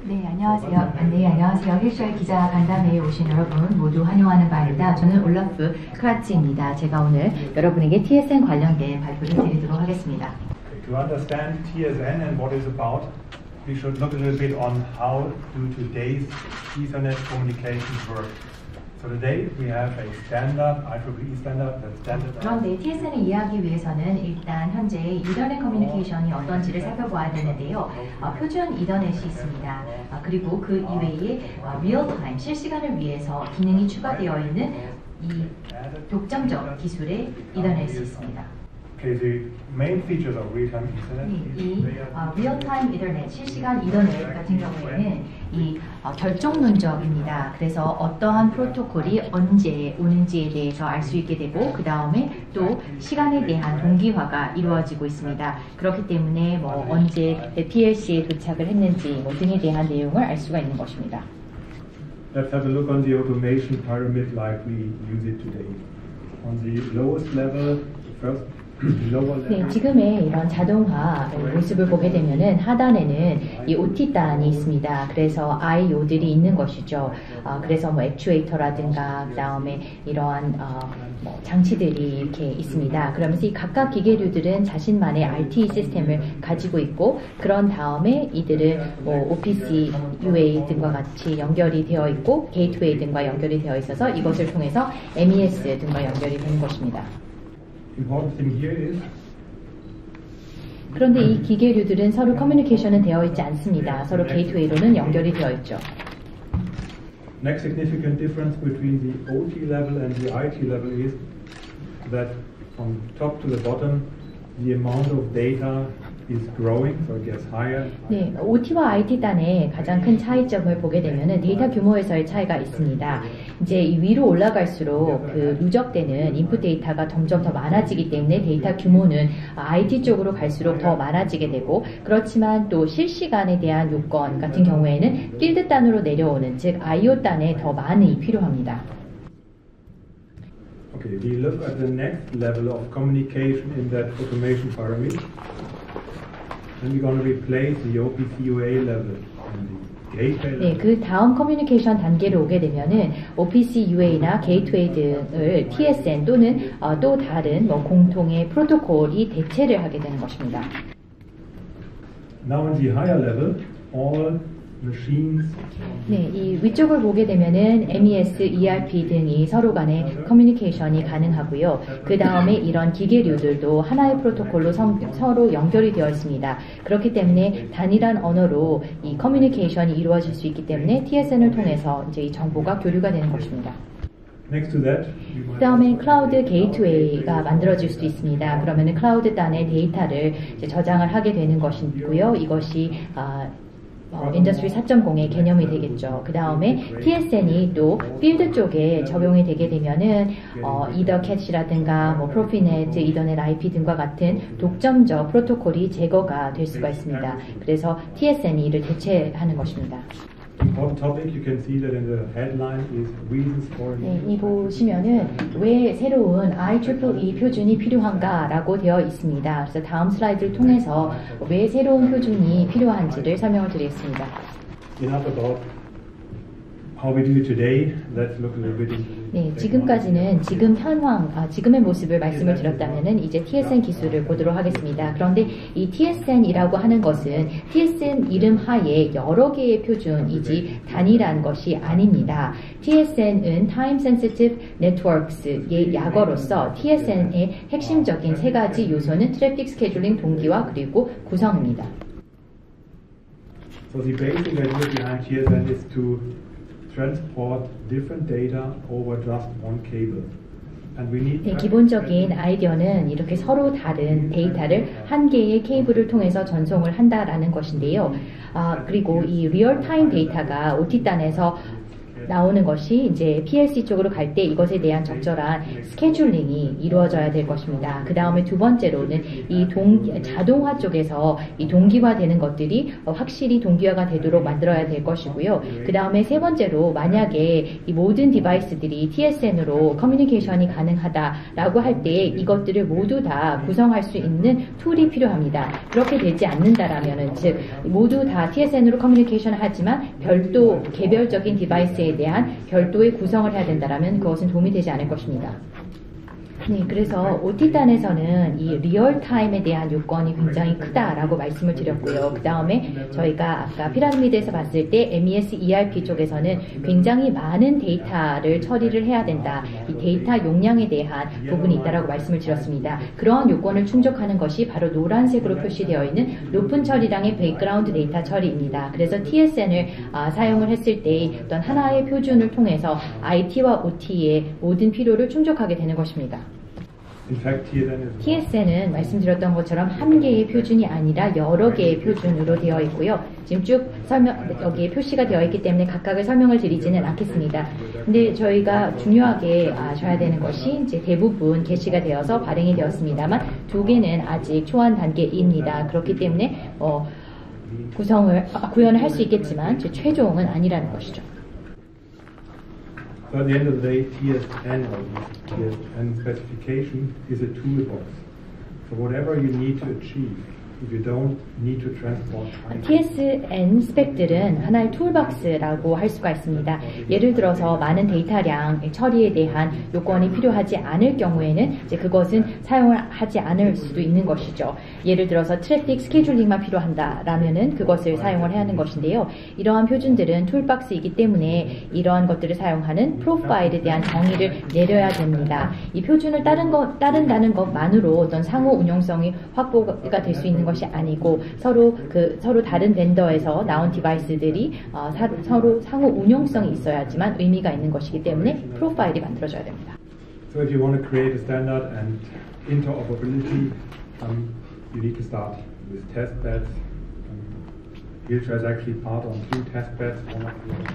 네, 안녕하세요. 힐쇼의 기자 간담회에 오신 여러분 모두 환영하는 바입니다. 저는 올라프 크라츠입니다. 제가 오늘 여러분에게 TSN 관련된 발표를 드리도록 하겠습니다. To understand TSN and what it's about, we should look a little bit on how do today's Ethernet communications work. So today we have a standard, IEEE standard that's standardized. 그런데 TSN을 이해하기 위해서는 일단 현재 이더넷 커뮤니케이션이 어떤지를 살펴봐야 되는데요. 표준 이더넷이 있습니다. 그리고 그 이외에 리얼타임, 실시간을 위해서 기능이 추가되어 있는 이 독점적 기술의 이더넷이 있습니다. Okay, the main features of real-time Ethernet. 이 리얼타임 이더넷, 실시간 이더넷 같은 경우에는 이 결정론적입니다. 그래서 어떠한 프로토콜이 언제 오는지에 대해서 알 수 있게 되고 그 다음에 또 시간에 대한 동기화가 이루어지고 있습니다. 그렇기 때문에 뭐 언제 PLC에 도착을 했는지 뭐 등에 대한 내용을 알 수가 있는 것입니다. Let's have a look on the automation pyramid like we use it today. On the lowest level, first. 네, 지금의 이런 자동화 모습을 보게 되면은 하단에는 이 OT단이 있습니다. 그래서 IO들이 있는 것이죠. 그래서 뭐 액추에이터라든가 그다음에 이러한 뭐 장치들이 이렇게 있습니다. 그러면서 이 각각 기계류들은 자신만의 RT 시스템을 가지고 있고 그런 다음에 이들은 뭐 OPC, UA 등과 같이 연결이 되어 있고 게이트웨이 등과 연결이 되어 있어서 이것을 통해서 MES 등과 연결이 되는 것입니다. 그런데 이 기계류들은 서로 커뮤니케이션은 되어 있지 않습니다. 서로 게이트웨이로는 연결이 되어 있죠. Next significant difference between the OT level and the IT level is that from top to the bottom the amount of data is growing, so it gets higher. 네, OT와 IT단의 가장 큰 차이점을 보게 되면은 데이터 규모에서의 차이가 있습니다. 이제 이 위로 올라갈수록 그 누적되는 인풋 데이터가 점점 더 많아지기 때문에 데이터 규모는 IT 쪽으로 갈수록 더 많아지게 되고 그렇지만 또 실시간에 대한 요건 같은 경우에는 필드단으로 내려오는 즉 IO단에 더 많이 필요합니다. Okay, we look at the next level of communication in that automation pyramid. Then we're going to replace the OPC UA level and the gateway level. 네, 그 다음 커뮤니케이션 단계로 오게 되면은 OPC UA나 게이트웨이 등을 TSN 또는 또 다른 뭐 공통의 프로토콜이 대체를 하게 되는 것입니다. Now in the higher level, all machines. 네, 이 위쪽을 보게 되면은 MES, ERP 등이 서로 간의 커뮤니케이션이 가능하고요. 그 다음에 이런 기계류들도 하나의 프로토콜로 서로 연결이 되어 있습니다. 그렇기 때문에 단일한 언어로 이 커뮤니케이션이 이루어질 수 있기 때문에 TSN을 통해서 이제 이 정보가 교류가 되는 것입니다. Next to that, 그 다음에 클라우드 게이트웨이가 만들어질 수도 있습니다. 그러면은 클라우드 단의 데이터를 이제 저장을 하게 되는 것이고요. 이것이 인더스트리 4.0의 개념이 되겠죠. 그 다음에 TSN이 또 필드 쪽에 적용이 되게 되면은 이더캣이라든가 뭐 프로피넷, 이더넷 IP 등과 같은 독점적 프로토콜이 제거가 될 수가 있습니다. 그래서 TSN이 이를 대체하는 것입니다. important topic you can see that in the headline is reasons for. 네, 이 보시면은 왜 새로운 IEEE 표준이 필요한가라고 되어 있습니다. 그래서 다음 슬라이드를 통해서 왜 새로운 표준이 필요한지를 설명을 드리겠습니다. Enough about how we do it today. Let's look a little bit into it. 네, 지금까지는 지금 현황, 지금의 모습을 말씀을 드렸다면은 이제 TSN 기술을 보도록 하겠습니다. 그런데 이 TSN이라고 하는 것은 TSN 이름 하에 여러 개의 표준이지 단일한 것이 아닙니다. TSN은 Time Sensitive Networks의 약어로서 TSN의 핵심적인 세 가지 요소는 트래픽 스케줄링 동기화 그리고 구성입니다. So the basic idea behind TSN is to transport different data over just one cable. And we need 네, 기본적인 아이디어는 이렇게 서로 다른 데이터를 한 개의 케이블을 통해서 전송을 한다라는 것인데요. 그리고 이 리얼타임 데이터가 OT단에서 나오는 것이 이제 PLC 쪽으로 갈 때 이것에 대한 적절한 스케줄링이 이루어져야 될 것입니다. 그 다음에 두 번째로는 이 자동화 쪽에서 이 동기화되는 것들이 확실히 동기화가 되도록 만들어야 될 것이고요. 그 다음에 세 번째로 만약에 이 모든 디바이스들이 TSN으로 커뮤니케이션이 가능하다라고 할 때 이것들을 모두 다 구성할 수 있는 툴이 필요합니다. 그렇게 되지 않는다라면은 즉 모두 다 TSN으로 커뮤니케이션을 하지만 별도 개별적인 디바이스에 대한 별도의 구성을 해야 된다라면 그것은 도움이 되지 않을 것입니다. 네, 그래서 OT단에서는 이 리얼타임에 대한 요건이 굉장히 크다라고 말씀을 드렸고요. 그 다음에 저희가 아까 피라미드에서 봤을 때 MES ERP 쪽에서는 굉장히 많은 데이터를 처리를 해야 된다. 이 데이터 용량에 대한 부분이 있다라고 말씀을 드렸습니다. 그러한 요건을 충족하는 것이 바로 노란색으로 표시되어 있는 높은 처리량의 백그라운드 데이터 처리입니다. 그래서 TSN을 사용을 했을 때 어떤 하나의 표준을 통해서 IT와 OT의 모든 필요를 충족하게 되는 것입니다. TSN은 말씀드렸던 것처럼 한 개의 표준이 아니라 여러 개의 표준으로 되어 있고요. 지금 쭉 여기에 표시가 되어 있기 때문에 각각을 설명을 드리지는 않겠습니다. 근데 저희가 중요하게 아셔야 되는 것이 이제 대부분 개시가 되어서 발행이 되었습니다만 두 개는 아직 초안 단계입니다. 그렇기 때문에 구현을 할 수 있겠지만 최종은 아니라는 것이죠. So at the end of the day, TSN or TSN specification is a toolbox. So whatever you need to achieve, if you don't need to transport time. TSN 스펙들은 하나의 툴박스라고 할 수가 있습니다. 예를 들어서 많은 데이터량 처리에 대한 요건이 필요하지 않을 경우에는 이제 그것은 사용을 하지 않을 수도 있는 것이죠. 예를 들어서 트래픽 스케줄링만 필요한다라면은 그것을 사용을 해야 하는 것인데요. 이러한 표준들은 툴박스이기 때문에 이러한 것들을 사용하는 프로파일에 대한 정의를 내려야 됩니다. 이 표준을 따른다는 것만으로 어떤 상호 운용성이 확보가 될 수 있는 것이 아니고 서로 다른 벤더에서 나온 디바이스들이 서로 상호 운용성이 있어야지만 의미가 있는 것이기 때문에 프로파일이 만들어져야 됩니다. So if you want to create a standard and interoperability, you need to start with testbeds. Hiltra is actually part on 2 testbeds.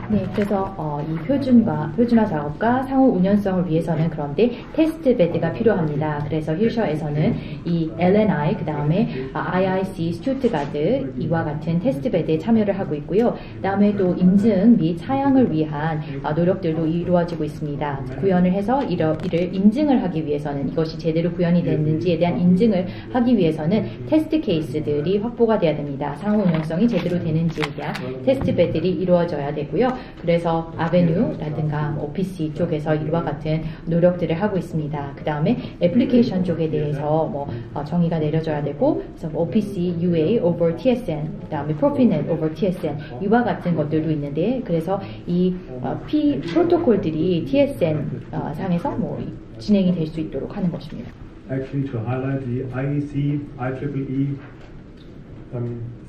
네, 그래서 이 표준화 작업과 상호 운연성을 위해서는 그런데 테스트베드가 필요합니다. 그래서 힐셔에서는 이 LNI, 그 다음에 IIC, 스튜트가드 이와 같은 테스트베드에 참여를 하고 있고요. 그 다음에 또 인증 및 사양을 위한 노력들도 이루어지고 있습니다. 구현을 해서 이를 인증을 하기 위해서는 이것이 제대로 구현이 됐는지에 대한 인증을 하기 위해서는 테스트 케이스들이 확보가 돼야 됩니다. 상호 운영성이 제대로 되는지에 대한 테스트베드들이 이루어져야 되고요. 그래서 아베뉴라든가 오피스 쪽에서 이와 같은 노력들을 하고 있습니다. 그 다음에 애플리케이션 쪽에 대해서 정의가 내려져야 되고, 그래서 오피스 UA over TSN, 그 다음에 프로피넷 over TSN 이와 같은 것들도 있는데, 그래서 이 프로토콜들이 TSN 상에서 진행이 될 수 있도록 하는 것입니다. Actually, to highlight the IEC, IEEE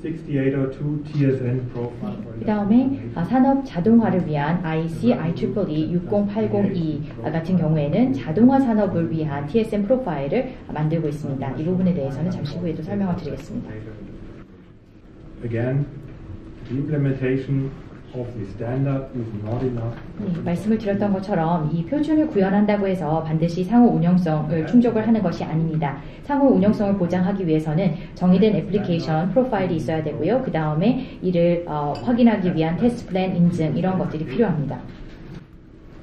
6802 TSN profile. 그 다음에 산업 자동화를 위한 IEC, IEEE 60802 같은 경우에는 자동화 산업을 위한 TSN 프로파일을 만들고 있습니다. 이 부분에 대해서는 잠시 후에도 설명을 드리겠습니다. Again, the implementation of the standard is not enough. 말씀을 드렸던 것처럼 이 표준을 구현한다고 해서 반드시 상호 운영성을 충족을 하는 것이 아닙니다. 상호 운영성을 보장하기 위해서는 정의된 애플리케이션 프로파일이 있어야 되고요. 그 다음에 이를 확인하기 위한 테스트 플랜 인증 이런 것들이 필요합니다.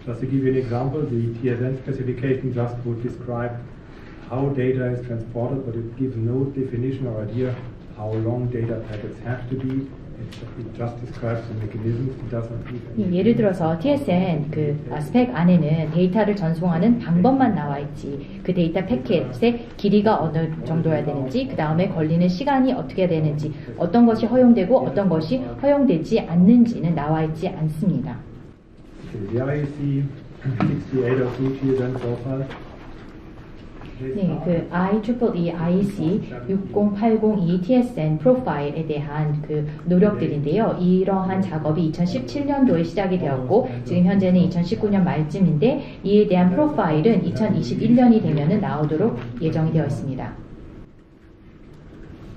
Just to give you an example, the TSN specification just would describe how data is transported, but it gives no definition or idea how long data packets have to be. It just describes the mechanisms. It doesn't give any. 예를 들어서 TSN 스펙 안에는 데이터를 전송하는 방법만 나와 있지, 그 데이터 패킷의 길이가 어느 정도여야 되는지, 그 다음에 걸리는 시간이 어떻게 되는지, 어떤 것이 허용되고 어떤 것이 허용되지 않는지는 나와 있지 않습니다. The IEC 6802 TSN profile. 네, 그 IEEE IEC 60802 TSN 프로파일에 대한 그 노력들인데요. 이러한 작업이 2017년도에 시작이 되었고 지금 현재는 2019년 말쯤인데 이에 대한 프로파일은 2021년이 되면은 나오도록 예정이 되어 있습니다.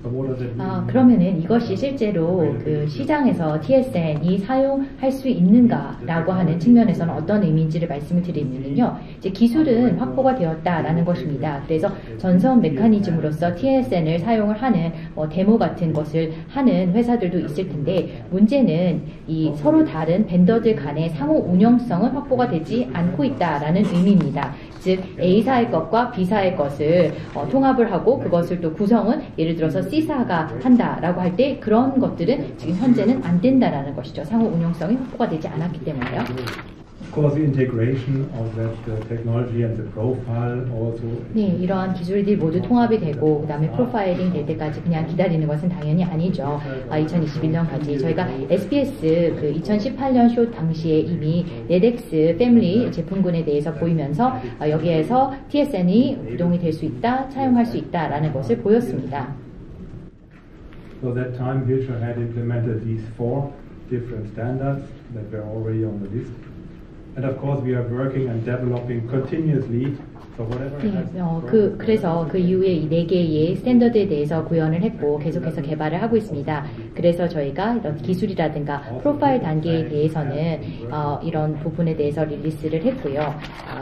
So what does that mean? 그러면은 이것이 실제로 그 시장에서 TSN이 사용할 수 있는가라고 하는 측면에서는 어떤 의미인지를 말씀을 드리면요. 이제 기술은 확보가 되었다라는 것입니다. 그래서 전선 메커니즘으로서 TSN을 사용을 하는 데모 같은 것을 하는 회사들도 있을 텐데 문제는 이 서로 다른 벤더들 간의 상호 운영성은 확보가 되지 않고 있다라는 의미입니다. 즉 A사의 것과 B사의 것을 통합을 하고 그것을 또 구성은 예를 들어서 C사가 한다라고 할 때 그런 것들은 지금 현재는 안 된다라는 것이죠. 상호 운용성이 확보가 되지 않았기 때문에요. Of course, the integration of that technology and the profile also. 네, 이러한 기술들이 모두 통합이 되고 그다음에 프로파일링 될 때까지 그냥 기다리는 것은 당연히 아니죠. 2021년까지 저희가 SBS 그 2018년 쇼 당시에 이미 네덱스 패밀리 제품군에 대해서 보이면서 여기에서 TSN이 구동이 될 수 있다, 사용할 수 있다라는 것을 보였습니다. So that time, Hilscher had implemented these 4 different standards that were already on the list. And of course, we are working and developing continuously. So whatever has 그래서 그 이후에 이 4개의 스탠더드에 대해서 구현을 했고 계속해서 개발을 하고 있습니다. 그래서 저희가 이런 기술이라든가 프로파일 단계에 대해서는 이런 부분에 대해서 릴리스를 했고요.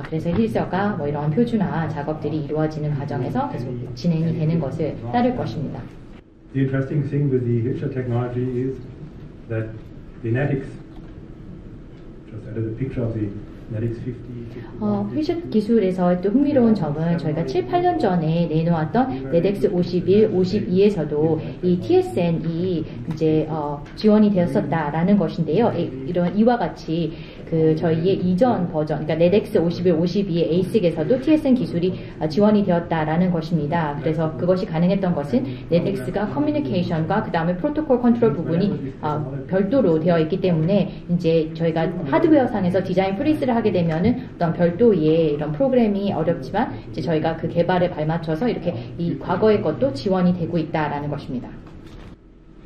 그래서 힐서가 이런 표준화 작업들이 이루어지는 과정에서 계속 진행이 되는 것을 따를 것입니다. The interesting thing with the Hilscher technology is that the Netix, just added a picture of the Netix 50. 힐셔 기술에서 또 흥미로운 점은 저희가 7, 8년 전에 내놓았던 네덱스 51, 52에서도 이 TSN이 이제 지원이 되었었다라는 것인데요. 이런 이와 같이 그 저희의 이전 버전, 그러니까 네덱스 51, 52의 ASIC에서도 TSN 기술이 지원이 되었다라는 것입니다. 그래서 그것이 가능했던 것은 네덱스가 커뮤니케이션과 그 다음에 프로토콜 컨트롤 부분이 별도로 되어 있기 때문에 이제 저희가 하드웨어 상에서 디자인 프리스를 하게 되면은 어떤 별도의 이런 프로그램이 어렵지만 이제 저희가 그 개발에 발맞춰서 이렇게 이 과거의 것도 지원이 되고 있다라는 것입니다.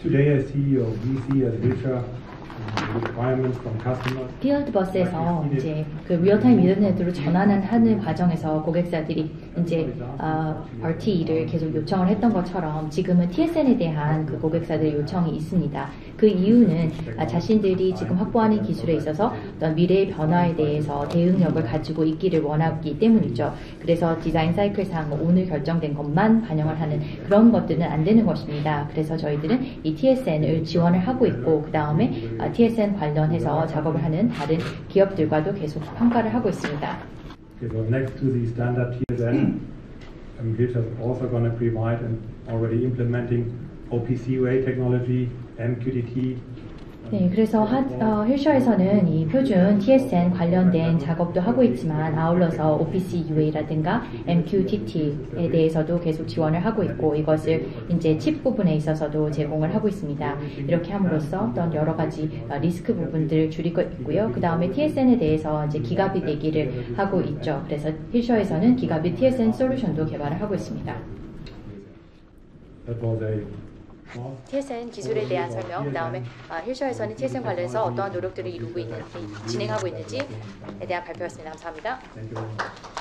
Today, I see or we see as Hilscher requirements from customers. 필드버스에서 이제 그 리얼타임 인터넷으로 전환을 하는 과정에서 고객사들이 이제 RTE를 계속 요청을 했던 것처럼 지금은 TSN에 대한 그 고객사들의 요청이 있습니다. 그 이유는 자신들이 지금 확보하는 기술에 있어서 어떤 미래의 변화에 대해서 대응력을 가지고 있기를 원하기 때문이죠. 그래서 디자인 사이클상 오늘 결정된 것만 반영을 하는 그런 것들은 안 되는 것입니다. 그래서 저희들은 이 TSN을 지원을 하고 있고 그 다음에 TSN 관련해서 작업을 하는 다른 기업들과도 계속 평가를 하고 있습니다. Okay, so next to the standard TSN, Hilscher is also going to provide and already implementing OPC-UA technology, MQTT. 네, 그래서 힐셔에서는 이 표준 TSN 관련된 작업도 하고 있지만 아울러서 OPC-UA라든가 MQTT에 대해서도 계속 지원을 하고 있고 이것을 이제 칩 부분에 있어서도 제공을 하고 있습니다. 이렇게 함으로써 어떤 여러 가지 리스크 부분들을 줄이고 있고요. 그 다음에 TSN에 대해서 이제 기가빗 얘기를 하고 있죠. 그래서 힐셔에서는 기가빗 TSN 솔루션도 개발을 하고 있습니다. That was a TSN 기술에 대한 설명, 그 다음에 힐셔에서는 TSN 관련해서 어떠한 노력들을 진행하고 있는지에 대한 발표였습니다. 감사합니다. Thank you very much.